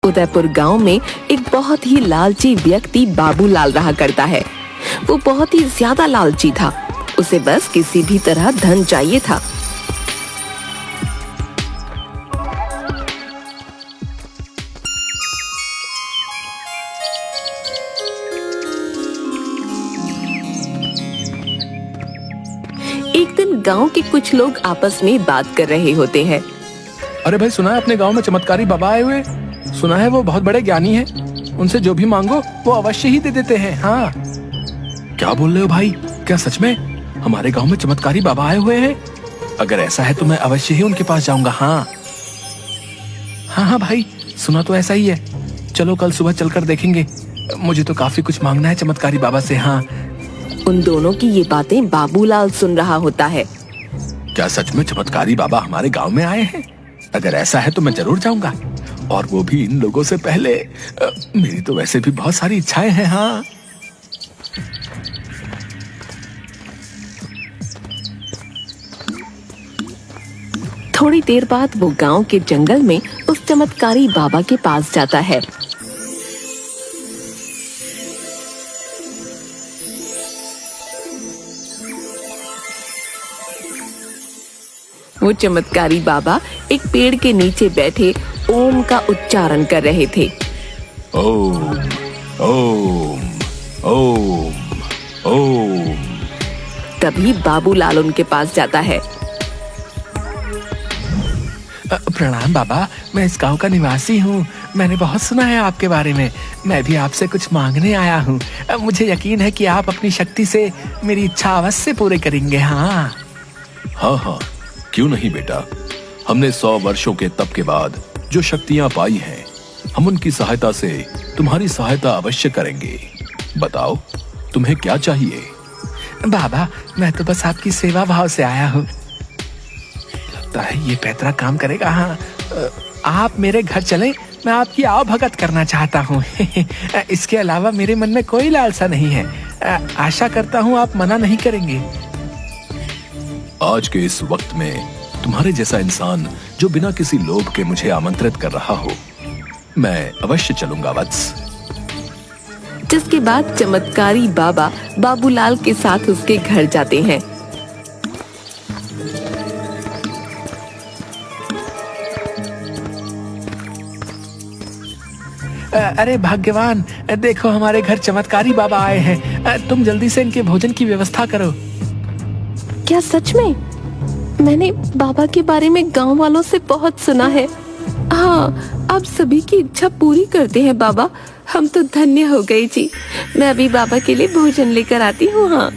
उदयपुर गांव में एक बहुत ही लालची व्यक्ति बाबूलाल रहा करता है। वो बहुत ही ज्यादा लालची था। उसे बस किसी भी तरह धन चाहिए था। एक दिन गांव के कुछ लोग आपस में बात कर रहे होते हैं। अरे भाई, सुना है अपने गांव में चमत्कारी बाबा आए हुए? सुना है वो बहुत बड़े ज्ञानी हैं। उनसे जो भी मांगो वो अवश्य ही दे देते हैं। हाँ, क्या बोल रहे हो भाई? क्या सच में हमारे गांव में चमत्कारी बाबा आए हुए हैं? अगर ऐसा है तो मैं अवश्य ही उनके पास जाऊंगा। हाँ हाँ हाँ भाई, सुना तो ऐसा ही है। चलो कल सुबह चलकर देखेंगे। मुझे तो काफी कुछ मांगना है चमत्कारी बाबा से। हाँ, उन दोनों की ये बातें बाबूलाल सुन रहा होता है। क्या सच में चमत्कारी बाबा हमारे गांव में आए हैं? अगर ऐसा है तो मैं जरूर जाऊंगा, और वो भी इन लोगों से पहले। मेरी तो वैसे भी बहुत सारी इच्छाएं हैं। हाँ, थोड़ी देर बाद वो गांव के जंगल में उस चमत्कारी बाबा के पास जाता है। वो चमत्कारी बाबा एक पेड़ के नीचे बैठे ओम का उच्चारण कर रहे थे। ओम ओम ओम ओम। तभी बाबूलाल उनके पास जाता है। प्रणाम बाबा, मैं इस गांव का निवासी हूँ। मैंने बहुत सुना है आपके बारे में। मैं भी आपसे कुछ मांगने आया हूँ। मुझे यकीन है कि आप अपनी शक्ति से मेरी इच्छा अवश्य पूरी करेंगे। हाँ हाँ हाँ, क्यों नहीं बेटा। हमने 100 वर्षों के तप के बाद जो शक्तियां पाई हैं, हम उनकी सहायता से तुम्हारी सहायता अवश्य करेंगे। बताओ तुम्हें क्या चाहिए? बाबा, मैं तो बस आपकी सेवा भाव से आया हूँ। लगता है ये पैतरा काम करेगा। हाँ, आप मेरे घर चलें, मैं आपकी आओ भगत करना चाहता हूँ। इसके अलावा मेरे मन में कोई लालसा नहीं है। आशा करता हूँ आप मना नहीं करेंगे। आज के इस वक्त में तुम्हारे जैसा इंसान जो बिना किसी लोभ के मुझे आमंत्रित कर रहा हो, मैं अवश्य चलूंगा वत्स। जिसके बाद चमत्कारी बाबा बाबूलाल के साथ उसके घर जाते हैं। अरे भाग्यवान, देखो हमारे घर चमत्कारी बाबा आए हैं। तुम जल्दी से इनके भोजन की व्यवस्था करो। क्या सच में? मैंने बाबा के बारे में गांव वालों से बहुत सुना है। हाँ, आप सभी की इच्छा पूरी करते हैं बाबा। हम तो धन्य हो गए जी। मैं अभी बाबा के लिए भोजन लेकर आती हूँ। हाँ।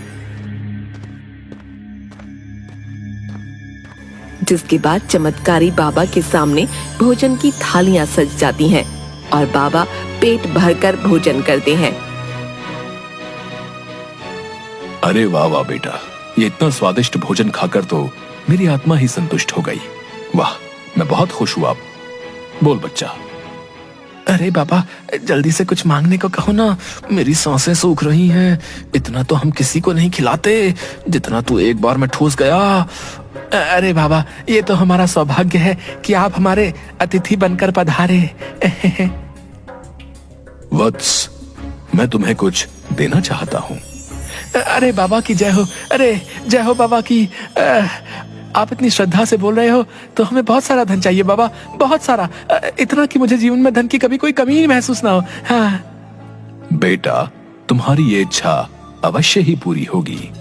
जिसके बाद चमत्कारी बाबा के सामने भोजन की थालियां सज जाती हैं और बाबा पेट भरकर भोजन करते हैं। अरे वाह वाह बेटा, ये इतना स्वादिष्ट भोजन खाकर तो मेरी आत्मा ही संतुष्ट हो गई। वाह, मैं बहुत खुश हुआ। बोल बच्चा। अरे बाबा, जल्दी से कुछ मांगने को कहो ना। मेरी सांसें सूख रही हैं। इतना तो हम किसी को नहीं खिलाते जितना तू एक बार में ठूस गया। अरे बाबा, ये तो हमारा सौभाग्य है कि आप हमारे अतिथि बनकर पधारे। वत्स, मैं तुम्हें कुछ देना चाहता हूँ। अरे बाबा की जय हो। अरे जय हो बाबा की। आप इतनी श्रद्धा से बोल रहे हो तो हमें बहुत सारा धन चाहिए बाबा, बहुत सारा। इतना कि मुझे जीवन में धन की कभी कोई कमी महसूस ना हो। हाँ बेटा, तुम्हारी ये इच्छा अवश्य ही पूरी होगी।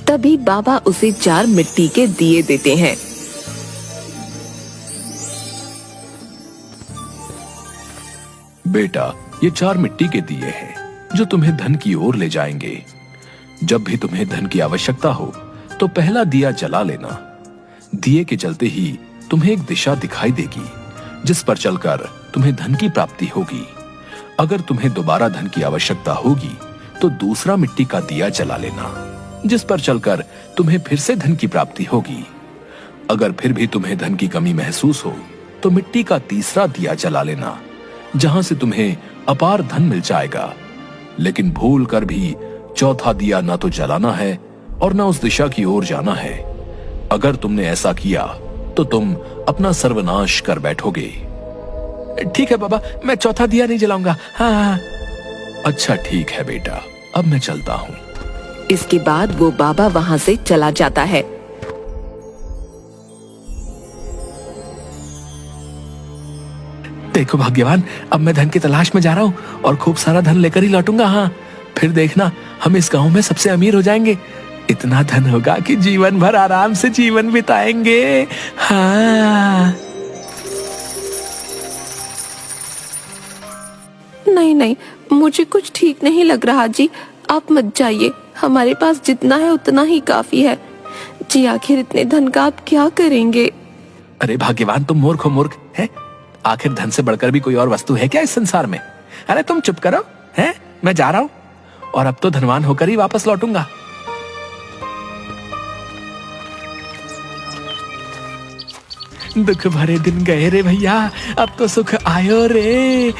तभी बाबा उसे 4 मिट्टी के दिए देते हैं। बेटा, ये 4 मिट्टी के दिए हैं जो तुम्हें धन की ओर ले जाएंगे। जब भी तुम्हें धन की आवश्यकता हो तो पहला दिया जला लेना। दिए के चलते ही तुम्हें एक दिशा दिखाई देगी जिस पर चलकर तुम्हें धन की प्राप्ति होगी। अगर तुम्हें दोबारा धन की आवश्यकता होगी तो दूसरा मिट्टी का दिया जला लेना, जिस पर चलकर तुम्हें फिर से धन की प्राप्ति होगी। अगर फिर भी तुम्हें धन की कमी महसूस हो तो मिट्टी का तीसरा दिया जला लेना, जहां से तुम्हें अपार धन मिल जाएगा। लेकिन भूल कर भी चौथा दिया ना तो जलाना है और ना उस दिशा की ओर जाना है। अगर तुमने ऐसा किया तो तुम अपना सर्वनाश कर बैठोगे। ठीक है बाबा, मैं चौथा दिया नहीं जलाऊंगा। हाँ। अच्छा ठीक है बेटा, अब मैं चलता हूँ। इसके बाद वो बाबा वहाँ से चला जाता है। देखो भाग्यवान, अब मैं धन की तलाश में जा रहा हूँ और खूब सारा धन लेकर ही लौटूंगा। हाँ, फिर देखना हम इस गांव में सबसे अमीर हो जाएंगे। इतना धन होगा कि जीवन भर आराम से जीवन बिताएंगे। हाँ। नहीं नहीं, मुझे कुछ ठीक नहीं लग रहा जी, आप मत जाइए। हमारे पास जितना है उतना ही काफी है जी। आखिर इतने धन का आप क्या करेंगे? अरे भाग्यवान, तुम मूर्ख हो मूर्ख है। आखिर धन से बढ़कर भी कोई और वस्तु है क्या इस संसार में? अरे तुम चुप करो, हैं? मैं जा रहा हूँ और अब तो धनवान होकर ही वापस लौटूंगा। दुख भरे दिन गए रे भैया, अब तो सुख आयो रे।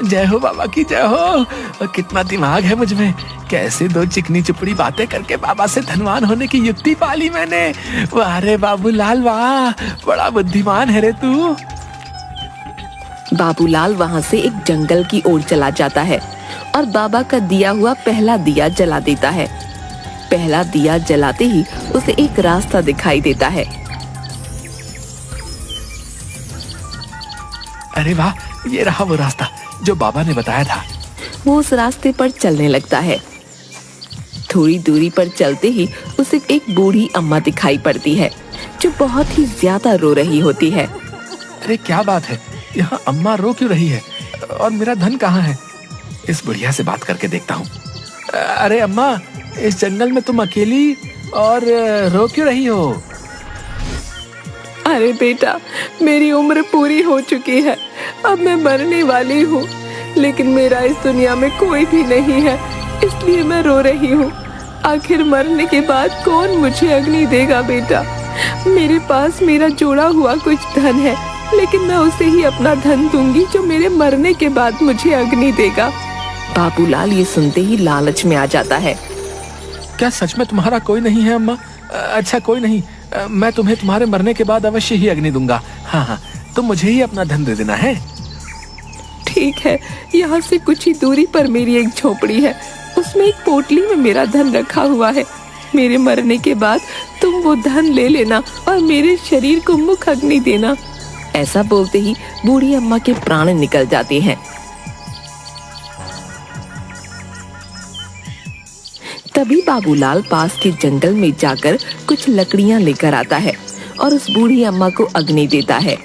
जय हो बाबा की जय हो। कितना दिमाग है मुझ में, कैसे दो चिकनी चुपड़ी बातें करके बाबा से धनवान होने की युक्ति पाली मैंने। वाह रे बाबूलाल वाह, बड़ा बुद्धिमान है रे तू। बाबूलाल वहाँ से एक जंगल की ओर चला जाता है और बाबा का दिया हुआ पहला दिया जला देता है। पहला दिया जलाते ही उसे एक रास्ता दिखाई देता है। अरे वाह, ये रहा वो रास्ता जो बाबा ने बताया था। वो उस रास्ते पर चलने लगता है। थोड़ी दूरी पर चलते ही उसे एक बूढ़ी अम्मा दिखाई पड़ती है जो बहुत ही ज्यादा रो रही होती है। अरे क्या बात है, यहाँ अम्मा रो क्यों रही है और मेरा धन कहाँ है? इस बुढ़िया से बात करके देखता हूँ। अरे अम्मा, इस जंगल में तुम अकेली और रो क्यों रही हो? अरे बेटा, मेरी उम्र पूरी हो चुकी है, अब मैं मरने वाली हूँ, लेकिन मेरा इस दुनिया में कोई भी नहीं है, इसलिए मैं रो रही हूँ। आखिर मरने के बाद कौन मुझे अग्नि देगा बेटा? मेरे पास मेरा जोड़ा हुआ कुछ धन है, लेकिन मैं उसे ही अपना धन दूंगी जो मेरे मरने के बाद मुझे अग्नि देगा। बाबूलाल ये सुनते ही लालच में आ जाता है। क्या सच में तुम्हारा कोई नहीं है अम्मा? अच्छा कोई नहीं, मैं तुम्हें तुम्हारे मरने के बाद अवश्य ही अग्नि दूंगा। हाँ हाँ, तुम मुझे ही अपना धन दे देना है। ठीक है, यहाँ से कुछ ही दूरी पर मेरी एक झोपड़ी है, उसमें एक पोटली में मेरा धन रखा हुआ है। मेरे मरने के बाद तुम वो धन ले लेना और मेरे शरीर को मुख अग्नि देना। ऐसा बोलते ही बूढ़ी अम्मा के प्राण निकल जाते हैं। तभी बाबूलाल पास के जंगल में जाकर कुछ लकड़ियां लेकर आता है और उस बूढ़ी अम्मा को अग्नि देता है।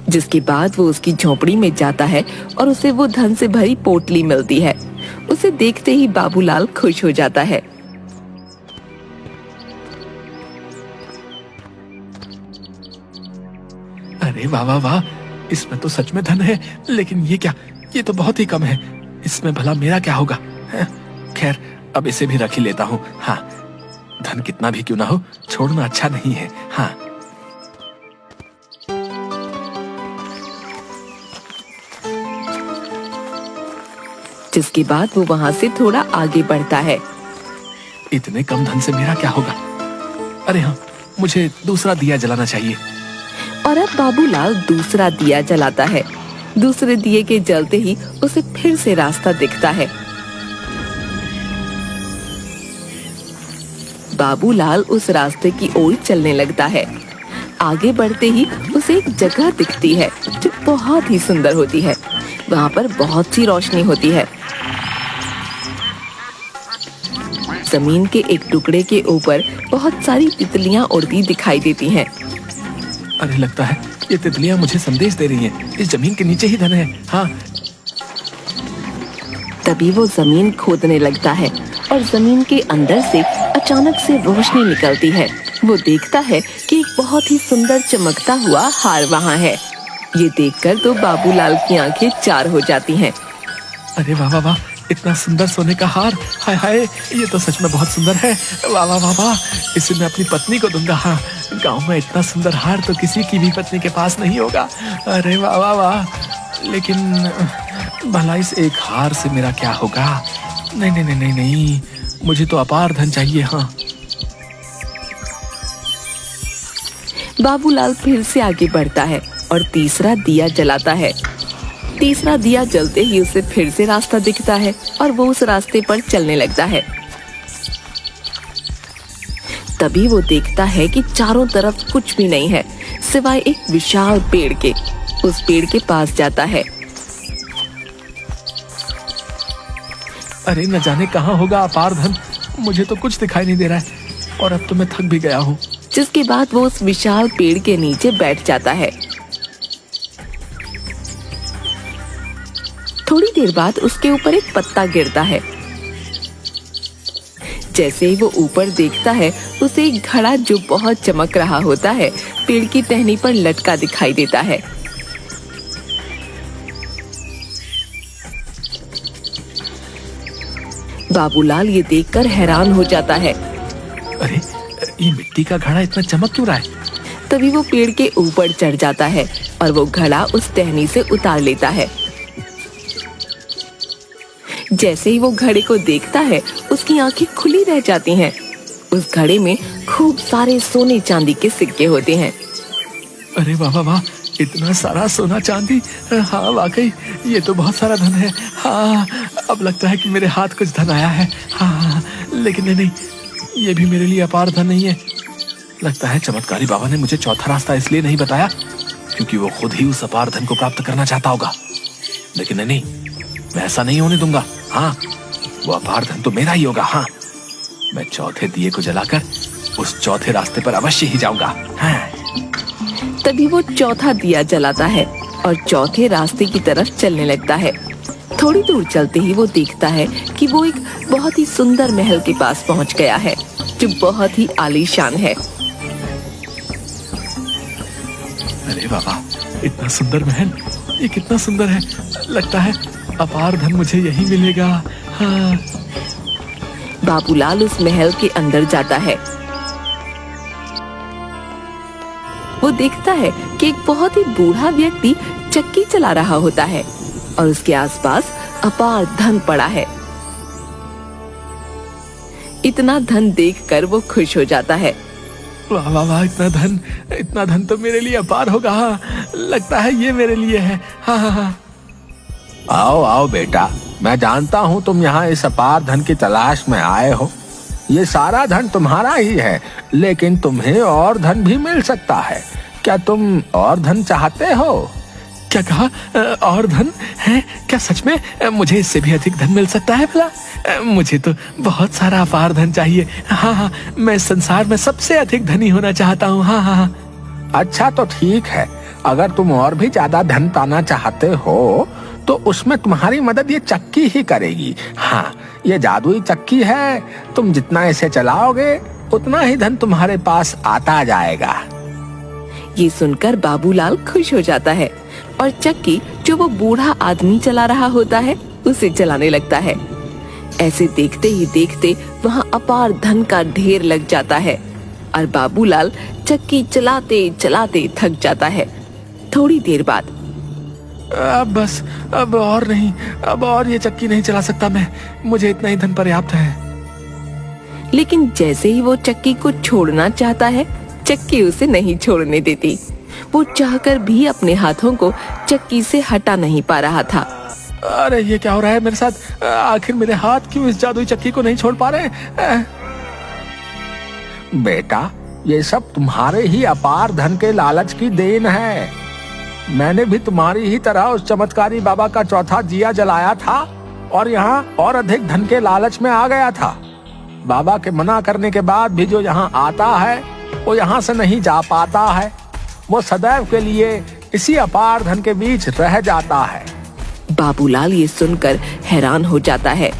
जिसके बाद वो उसकी झोपड़ी में जाता है और उसे वो धन से भरी पोटली मिलती है। उसे देखते ही बाबूलाल खुश हो जाता है। अरे वाह वाह वाह, इसमें तो सच में धन है, लेकिन ये क्या, ये तो बहुत ही कम है। इसमें भला मेरा क्या होगा? खैर, अब इसे भी रख ही लेता हूँ। हाँ, धन कितना भी क्यों ना हो, छोड़ना अच्छा नहीं है। हाँ। जिसके बाद वो वहाँ से थोड़ा आगे बढ़ता है। इतने कम धन से मेरा क्या होगा? अरे हाँ, मुझे दूसरा दिया जलाना चाहिए। और अब बाबूलाल दूसरा दिया जलाता है। दूसरे दिए के जलते ही उसे फिर से रास्ता दिखता है। बाबूलाल उस रास्ते की ओर चलने लगता है। आगे बढ़ते ही उसे एक जगह दिखती है जो बहुत ही सुंदर होती है। वहाँ पर बहुत सी रोशनी होती है। जमीन के एक टुकड़े के ऊपर बहुत सारी तितलियां उड़ती दिखाई देती हैं। अरे लगता है ये तितलियां मुझे संदेश दे रही हैं। इस जमीन के नीचे ही धन है। हाँ। तभी वो जमीन खोदने लगता है और जमीन के अंदर से अचानक से रोशनी निकलती है। वो देखता है कि एक बहुत ही सुंदर चमकता हुआ हार वहाँ है। ये देखकर तो बाबूलाल की आंखें चार हो जाती हैं। अरे वाह वाह वाह, इतना सुंदर सोने का हार, हाय हाय, ये तो सच में बहुत सुंदर है। वाह वाह वाह वाह, इसे मैं अपनी पत्नी को दूंगा। हाँ, गांव में इतना सुंदर हार तो किसी की भी पत्नी के पास नहीं होगा। अरे वाह वाह वाह, लेकिन भला इस एक हार से मेरा क्या होगा? नहीं नहीं नहीं नहीं नहीं, मुझे तो अपार धन चाहिए। हाँ, बाबूलाल फिर से आगे बढ़ता है और तीसरा दिया जलाता है। तीसरा दिया जलते ही उसे फिर से रास्ता दिखता है और वो उस रास्ते पर चलने लगता है। तभी वो देखता है कि चारों तरफ कुछ भी नहीं है सिवाय एक विशाल पेड़ के। उस पेड़ के पास जाता है। अरे न जाने कहाँ होगा अपार धन, मुझे तो कुछ दिखाई नहीं दे रहा है और अब तो मैं थक भी गया हूँ। जिसके बाद वो उस विशाल पेड़ के नीचे बैठ जाता है। थोड़ी देर बाद उसके ऊपर एक पत्ता गिरता है। जैसे ही वो ऊपर देखता है, उसे एक घड़ा जो बहुत चमक रहा होता है पेड़ की टहनी पर लटका दिखाई देता है। बाबूलाल ये देखकर हैरान हो जाता है। अरे ये मिट्टी का घड़ा इतना चमक क्यों रहा है? तभी वो पेड़ के ऊपर चढ़ जाता है और वो घड़ा उस टहनी से उतार लेता है। जैसे ही वो घड़े को देखता है, उसकी आंखें खुली रह जाती हैं। उस घड़े में खूब सारे सोने चांदी के सिक्के होते हैं। अरे वाह वाह वाह, इतना सारा सोना चांदी, हाँ वाकई ये तो बहुत सारा धन है। हाँ, अब लगता है कि मेरे हाथ कुछ धन आया है। हाँ, लेकिन नहीं, ये भी मेरे लिए अपार धन नहीं है। लगता है चमत्कारी बाबा ने मुझे चौथा रास्ता इसलिए नहीं बताया क्योंकि वो खुद ही उस अपार धन को प्राप्त करना चाहता होगा। लेकिन नहीं, मैं ऐसा नहीं होने दूंगा। हाँ, वो अपार धन तो मेरा ही होगा। हाँ, मैं चौथे दिए को जलाकर उस चौथे रास्ते पर अवश्य ही जाऊंगा। हाँ। तभी वो चौथा दिया जलाता है और चौथे रास्ते की तरफ चलने लगता है। थोड़ी दूर चलते ही वो देखता है कि वो एक बहुत ही सुंदर महल के पास पहुंच गया है जो बहुत ही आलीशान है। अरे बाबा, इतना सुंदर महल, ये कितना सुंदर है। लगता है अपार धन मुझे यही मिलेगा। हाँ। बाबूलाल उस महल के अंदर जाता है। वो देखता है कि एक बहुत ही बूढ़ा व्यक्ति चक्की चला रहा होता है और उसके आसपास अपार धन पड़ा है। इतना धन देखकर वो खुश हो जाता है। वाह वाह वाह, इतना धन तो मेरे लिए अपार होगा। हाँ, लगता है ये मेरे लिए है। हाँ हाँ हाँ। आओ आओ बेटा, मैं जानता हूँ तुम यहाँ इस अपार धन की तलाश में आए हो। ये सारा धन तुम्हारा ही है, लेकिन तुम्हें और धन भी मिल सकता है। क्या तुम और धन चाहते हो? क्या कहा? और धन है क्या? सच में मुझे इससे भी अधिक धन मिल सकता है भला? मुझे तो बहुत सारा अपार धन चाहिए। हाँ हाँ, मैं संसार में सबसे अधिक धनी होना चाहता हूँ। हाँ हाँ हाँ। अच्छा तो ठीक है, अगर तुम और भी ज्यादा धन पाना चाहते हो तो उसमें तुम्हारी मदद ये चक्की ही करेगी। हाँ, ये जादुई चक्की है, तुम जितना इसे चलाओगे उतना ही धन तुम्हारे पास आता जाएगा। ये सुनकर बाबूलाल खुश हो जाता है और चक्की जो वो बूढ़ा आदमी चला रहा होता है उसे चलाने लगता है। ऐसे देखते ही देखते वहाँ अपार धन का ढेर लग जाता है और बाबूलाल चक्की चलाते चलाते थक जाता है। थोड़ी देर बाद, अब बस, अब और नहीं, अब और ये चक्की नहीं चला सकता मैं, मुझे इतना ही धन पर्याप्त है। लेकिन जैसे ही वो चक्की को छोड़ना चाहता है, चक्की उसे नहीं छोड़ने देती। वो चाहकर भी अपने हाथों को चक्की से हटा नहीं पा रहा था। अरे ये क्या हो रहा है मेरे साथ? आखिर मेरे हाथ क्यों इस जादुई चक्की को नहीं छोड़ पा रहे? बेटा, ये सब तुम्हारे ही अपार धन के लालच की देन है। मैंने भी तुम्हारी ही तरह उस चमत्कारी बाबा का चौथा दिया जलाया था और यहाँ और अधिक धन के लालच में आ गया था। बाबा के मना करने के बाद भी जो यहाँ आता है वो यहाँ से नहीं जा पाता है। वो सदैव के लिए इसी अपार धन के बीच रह जाता है। बाबूलाल ये सुनकर हैरान हो जाता है।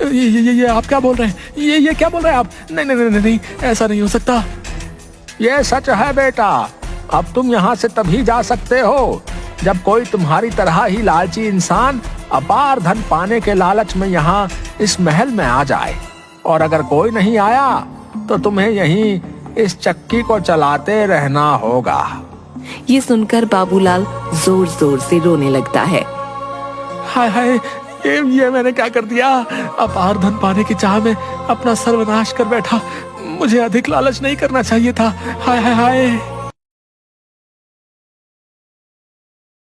ये आप क्या बोल रहे हैं? ये क्या बोल रहे हैं आप? नहीं नहीं नहीं नहीं, ऐसा नहीं हो सकता। ये सच है बेटा। अब तुम यहाँ से तभी जा सकते हो जब कोई तुम्हारी तरह ही लालची इंसान अपार धन पाने के लालच में यहाँ इस महल में आ जाए, और अगर कोई नहीं आया तो तुम्हें यहीं इस चक्की को चलाते रहना होगा। ये सुनकर बाबूलाल जोर जोर से रोने लगता है। हाय हाय, ये मैंने क्या कर दिया? अपार धन पाने की चाह में अपना सर्वनाश कर बैठा। मुझे अधिक लालच नहीं करना चाहिए था। हाय हाय हाय।